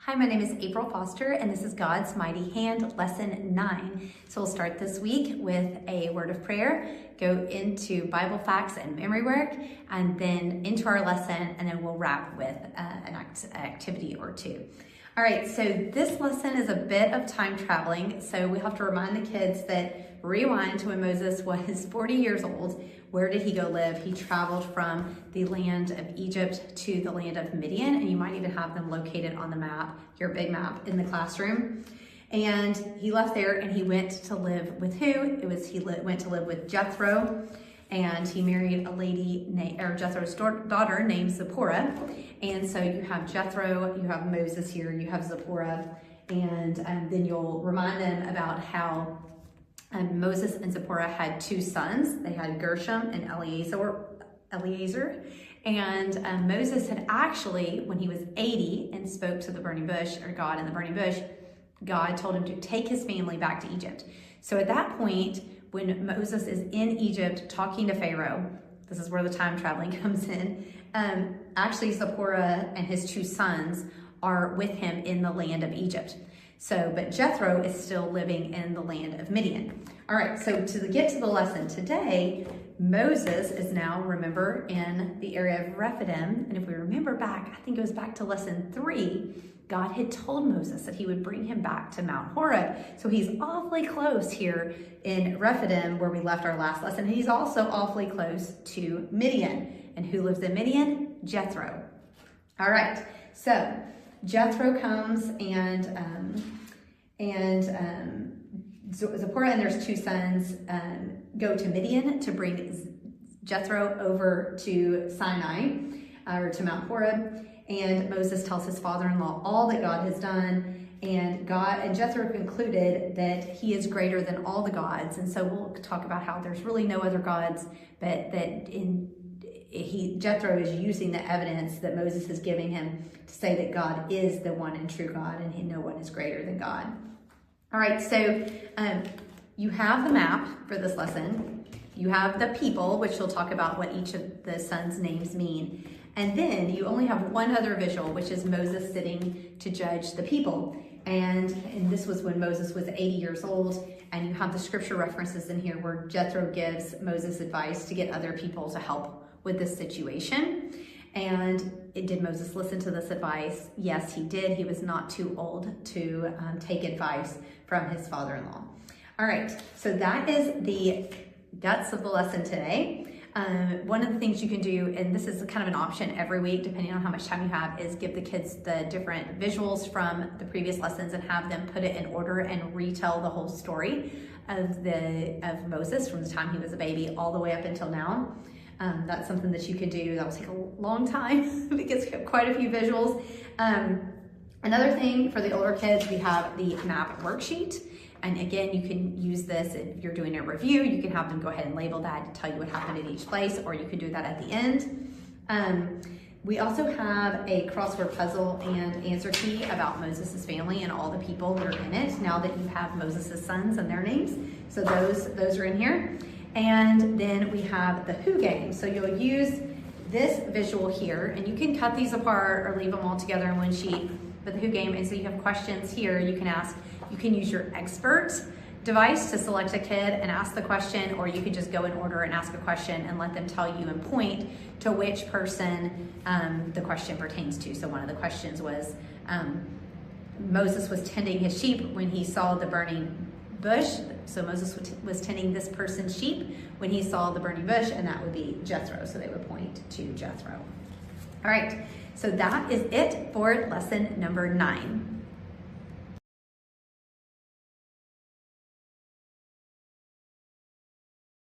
Hi, my name is April Foster, and this is God's Mighty Hand, Lesson 9. So we'll start this week with a word of prayer, go into Bible facts and memory work, and then into our lesson, and then we'll wrap with an activity or two. All right, so this lesson is a bit of time traveling, so we have to remind the kids that rewind to when Moses was 40 years old. Where did he go live? He traveled from the land of Egypt to the land of Midian, and you might even have them located on the map, your big map in the classroom. And he left there and he went to live with who? He went to live with Jethro, and he married a lady Jethro's daughter named Zipporah. And so you have Jethro, you have Moses here, you have Zipporah, and then you'll remind them about how Moses and Zipporah had two sons. They had Gershom and Eliezer. And Moses had actually, when he was 80 and spoke to the burning bush, or God in the burning bush, God told him to take his family back to Egypt. So at that point, when Moses is in Egypt talking to Pharaoh, this is where the time traveling comes in, actually Zipporah and his two sons are with him in the land of Egypt. But Jethro is still living in the land of Midian. All right, so to get to the lesson today, Moses is now, remember, in the area of Rephidim. And if we remember back, I think it was back to lesson 3, God had told Moses that he would bring him back to Mount Horeb. So he's awfully close here in Rephidim, where we left our last lesson. He's also awfully close to Midian. And who lives in Midian? Jethro. All right, so Jethro comes and Zipporah and there's two sons go to Midian to bring Jethro over to Sinai, or to Mount Horeb. And Moses tells his father-in-law all that God has done. And Jethro concluded that he is greater than all the gods. And so we'll talk about how there's really no other gods, but that Jethro is using the evidence that Moses is giving him to say that God is the one and true God, and no one is greater than God. All right, so you have the map for this lesson. You have the people, which we'll talk about what each of the sons' names mean. And then you only have one other visual, which is Moses sitting to judge the people. And this was when Moses was 80 years old. And you have the scripture references in here where Jethro gives Moses advice to get other people to help with this situation. And did Moses listen to this advice? Yes, he did. He was not too old to take advice from his father-in-law. All right, so that is the guts of the lesson today. One of the things you can do, and this is kind of an option every week, depending on how much time you have, is give the kids the different visuals from the previous lessons and have them put it in order and retell the whole story of Moses from the time he was a baby all the way up until now. That's something that you can do. That will take a long time because quite a few visuals. Another thing for the older kids, we have the map worksheet. And again, you can use this if you're doing a review. You can have them go ahead and label that to tell you what happened at each place, or you can do that at the end. We also have a crossword puzzle and answer key about Moses' family and all the people that are in it, now that you have Moses' sons and their names. So those are in here. And then we have the who game. So you'll use this visual here, and you can cut these apart or leave them all together in one sheet. But the who game, and so you have questions here you can ask. You can use your expert device to select a kid and ask the question, or you could just go in order and ask a question and let them tell you and point to which person the question pertains to. So one of the questions was, Moses was tending his sheep when he saw the burning bush. So Moses was tending this person's sheep when he saw the burning bush, and that would be Jethro. So they would point to Jethro. All right, so that is it for lesson number 9.